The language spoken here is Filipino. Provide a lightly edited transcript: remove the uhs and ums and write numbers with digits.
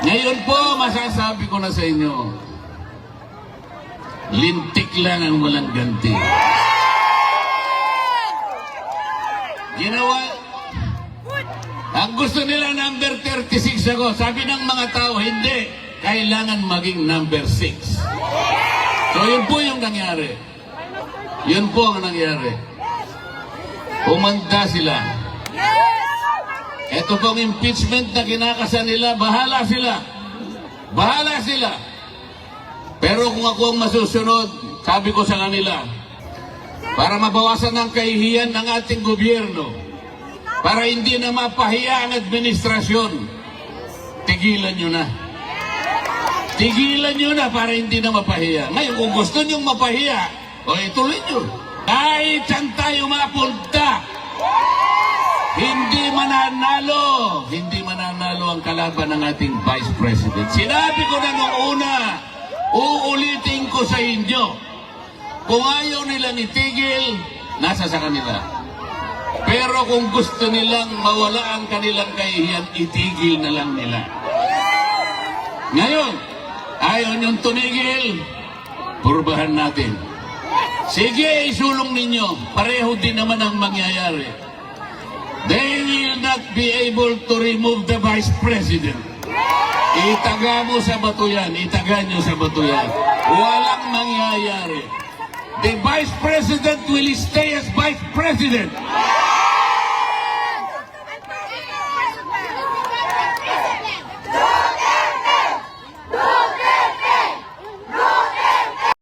Ngayon po, masasabi ko na sa inyo, lintik lang ang walang ganti. Ginawa, ang gusto nila number 36 ako. Sabi ng mga tao, hindi. Kailangan maging number 6. So yun po yung nangyari. Yun po ang nangyari. Umanda sila. Ito pong impeachment na kinakasan nila, bahala sila. Bahala sila. Pero kung ako ang masusunod, sabi ko sa kanila, para mabawasan ang kahihiyan ng ating gobyerno, para hindi na mapahiya ang administrasyon, tigilan nyo na. Tigilan nyo na para hindi na mapahiya. Ngayon, kung gusto nyo mapahiya, o ituloy nyo. Kahit saan tayo mapunta, hindi mananalo ang kalaban ng ating Vice President. Sinabi ko na noong una, uulitin ko sa inyo, kung ayaw nilang itigil, nasa sa kanila. Pero kung gusto nilang mawala ang kanilang kahihiyan, itigil na lang nila. Ngayon, ayaw niyong tumigil, purbahan natin. Sige, isulong ninyo. Pareho din naman ang mangyayari. They will not be able to remove the Vice President. Itaga mo sa bato yan. Itaga nyo sa bato yan. Walang mangyayari. The Vice President will stay as Vice President.